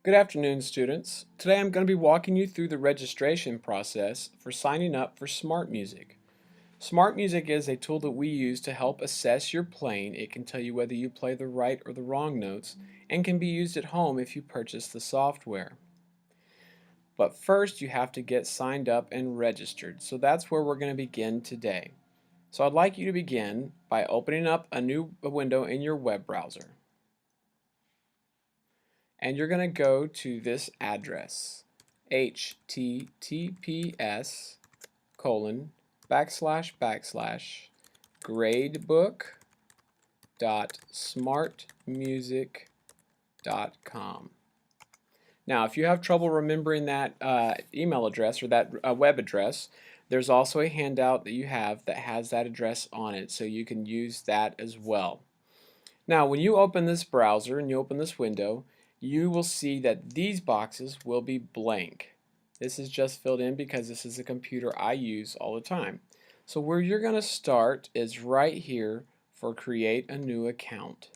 Good afternoon, students. Today I'm going to be walking you through the registration process for signing up for Smart Music. Smart Music is a tool that we use to help assess your playing. It can tell you whether you play the right or the wrong notes and can be used at home if you purchase the software. But first you have to get signed up and registered, so that's where we're going to begin today. So I'd like you to begin by opening up a new window in your web browser. And you're going to go to this address, https://gradebook.smartmusic.com. Now, if you have trouble remembering that email address or that web address, there's also a handout that you have that has that address on it, so you can use that as well. Now, when you open this browser and you open this window, you will see that these boxes will be blank. This is just filled in because this is a computer I use all the time. So where you're going to start is right here for create a new account.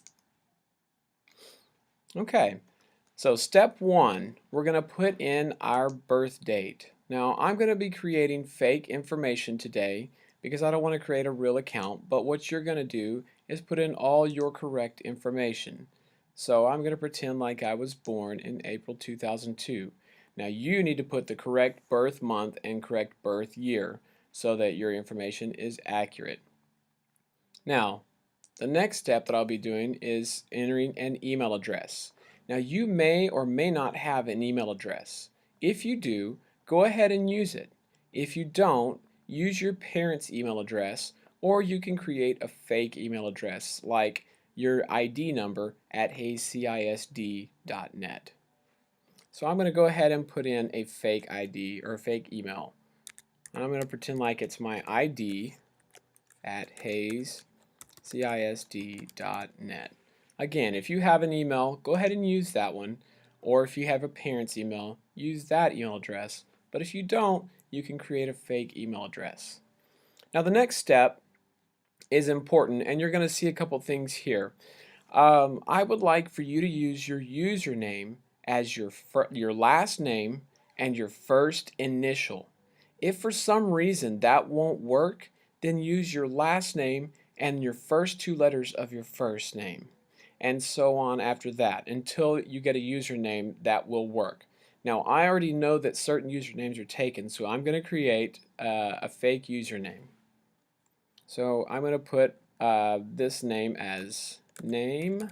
Okay, so step one, we're going to put in our birth date. Now, I'm going to be creating fake information today because I don't want to create a real account, but what you're going to do is put in all your correct information. So I'm going to pretend like I was born in April 2002. Now you need to put the correct birth month and correct birth year so that your information is accurate. Now, the next step that I'll be doing is entering an email address. Now you may or may not have an email address. If you do, go ahead and use it. If you don't, use your parents' email address, or you can create a fake email address like your ID number at hayescisd.net. So I'm going to go ahead and put in a fake ID or a fake email. I'm going to pretend like it's my ID at hayescisd.net. Again, if you have an email, go ahead and use that one, or if you have a parent's email, use that email address. But if you don't, you can create a fake email address. Now the next step is important, and you're going to see a couple things here. I would like for you to use your username as your last name and your first initial. If for some reason that won't work, then use your last name and your first two letters of your first name, and so on after that until you get a username that will work. Now I already know that certain usernames are taken, so I'm going to create a fake username. So I'm going to put this name as name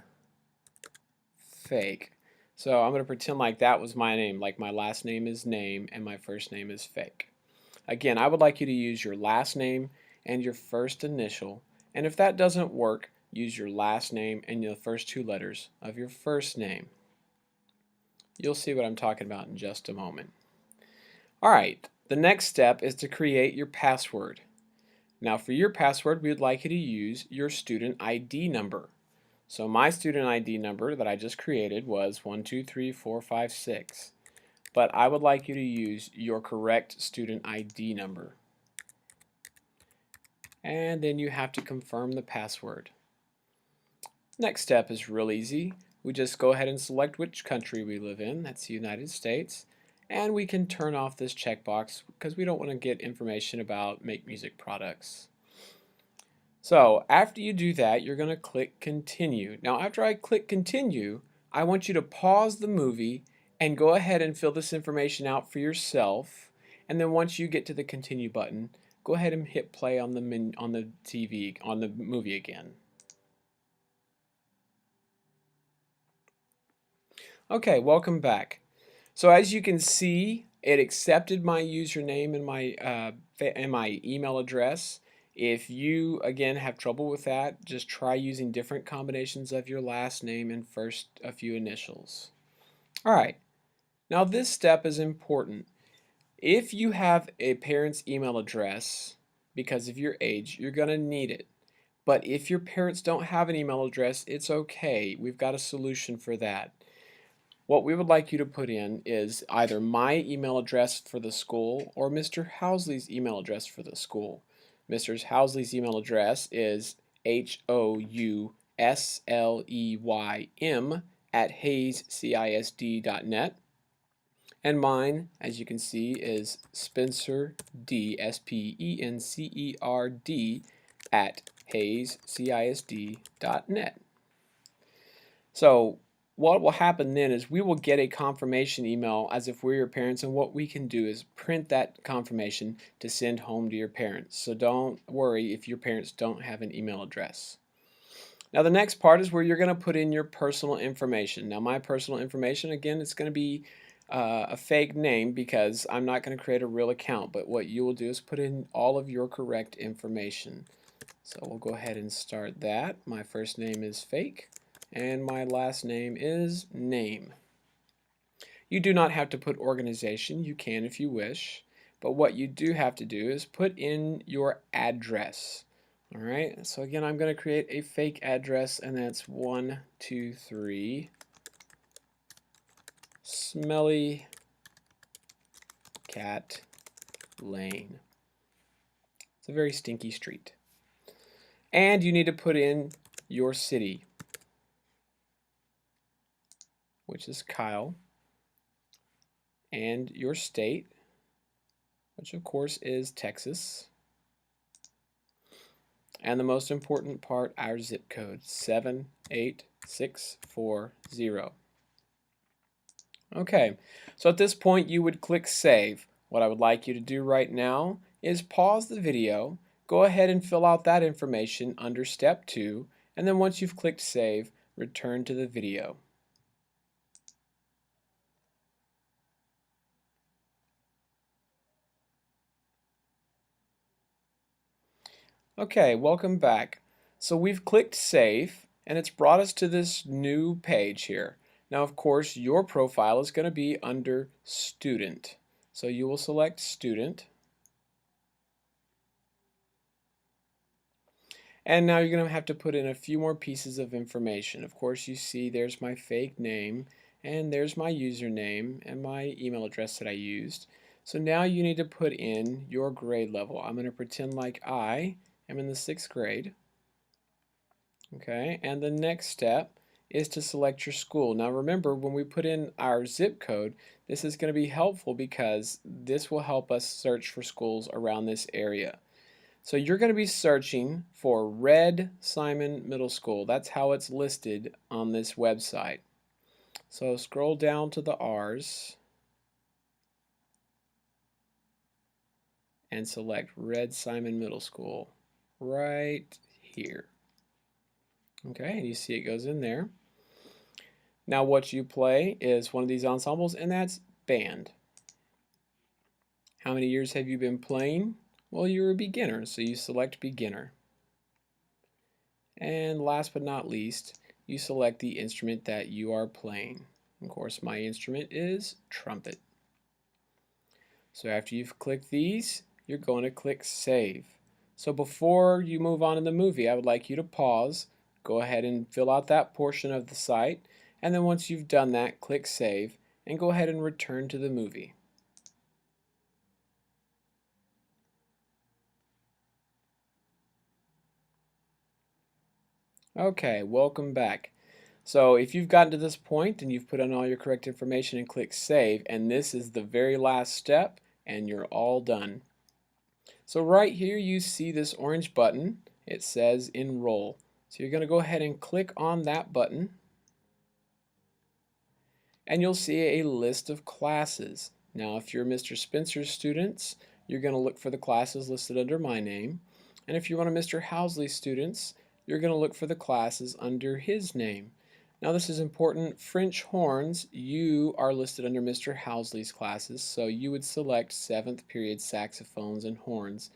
fake. So I'm going to pretend like that was my name, like my last name is name and my first name is fake. Again, I would like you to use your last name and your first initial, and if that doesn't work, use your last name and the first two letters of your first name. You'll see what I'm talking about in just a moment. Alright, the next step is to create your password. Now for your password, we would like you to use your student ID number. So my student ID number that I just created was 123456. But I would like you to use your correct student ID number. And then you have to confirm the password. Next step is real easy. We just go ahead and select which country we live in. That's the United States. And we can turn off this checkbox because we don't want to get information about Make Music products. So after you do that, you're going to click continue. Now after I click continue, I want you to pause the movie and go ahead and fill this information out for yourself. And then once you get to the continue button, go ahead and hit play on the TV, on the movie again. Okay, welcome back. So as you can see, it accepted my username and my email address. If you, again, have trouble with that, just try using different combinations of your last name and first a few initials. Alright, now this step is important. If you have a parent's email address, because of your age, you're going to need it. But if your parents don't have an email address, it's okay. We've got a solution for that. What we would like you to put in is either my email address for the school or Mr. Housley's email address for the school. Mr. Housley's email address is HOUSLEYM at hayescisd.net. And mine, as you can see, is Spencer D, SPENCERD, at hayescisd.net. So what will happen then is we will get a confirmation email as if we're your parents, and what we can do is print that confirmation to send home to your parents. So don't worry if your parents don't have an email address. Now the next part is where you're going to put in your personal information. Now my personal information, again, it's going to be a fake name because I'm not going to create a real account, but what you will do is put in all of your correct information. So we'll go ahead and start that. My first name is fake and my last name is name. You do not have to put organization. You can if you wish, but what you do have to do is put in your address. All right, so again, I'm going to create a fake address, and that's 123 Smelly Cat Lane. It's a very stinky street. And you need to put in your city, which is Kyle, and your state, which of course is Texas. And the most important part, our zip code, 78640. Okay, so at this point you would click save. What I would like you to do right now is pause the video, go ahead and fill out that information under step 2, and then once you've clicked save, return to the video. Okay, welcome back. So we've clicked save and it's brought us to this new page here. Now of course your profile is going to be under student. So you will select student. And now you're going to have to put in a few more pieces of information. Of course you see there's my fake name and there's my username and my email address that I used. So now you need to put in your grade level. I'm going to pretend like I am in the 6th grade. Okay, and the next step is to select your school. Now remember, when we put in our zip code, this is going to be helpful because this will help us search for schools around this area. So you're going to be searching for Red Simon Middle School. That's how it's listed on this website. So scroll down to the R's and select Red Simon Middle School right here. Okay, and you see it goes in there. Now what you play is one of these ensembles, and that's band. How many years have you been playing? Well, you're a beginner, so you select beginner. And last but not least, you select the instrument that you are playing. Of course, my instrument is trumpet. So after you've clicked these, you're going to click save. So before you move on in the movie, I would like you to pause, go ahead and fill out that portion of the site, and then once you've done that, click save and go ahead and return to the movie. Okay, welcome back. So if you've gotten to this point and you've put in all your correct information and click save, and this is the very last step, and you're all done. So right here you see this orange button. It says enroll. So you're going to go ahead and click on that button, and you'll see a list of classes. Now if you're Mr. Spencer's students, you're going to look for the classes listed under my name, and if you're one of Mr. Housley's students, you're going to look for the classes under his name. Now this is important. French horns, you are listed under Mr. Housley's classes, so you would select 7th period saxophones and horns.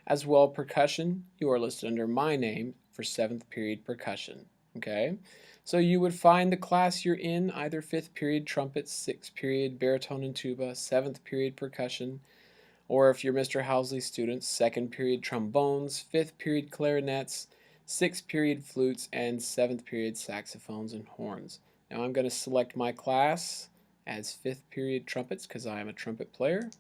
As well, percussion, you are listed under my name for 7th period percussion. Okay, so you would find the class you're in, either 5th period trumpet, 6th period baritone and tuba, 7th period percussion, or if you're Mr. Housley's students, 2nd period trombones, 5th period clarinets, 6th period flutes, and 7th period saxophones and horns. Now I'm going to select my class as 5th period trumpets because I am a trumpet player.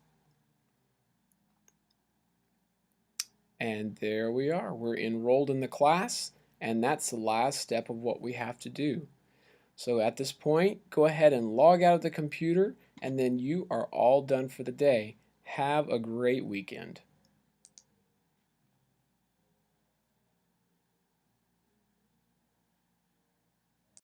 And there we are. We're enrolled in the class, and that's the last step of what we have to do. So at this point, go ahead and log out of the computer, and then you are all done for the day. Have a great weekend.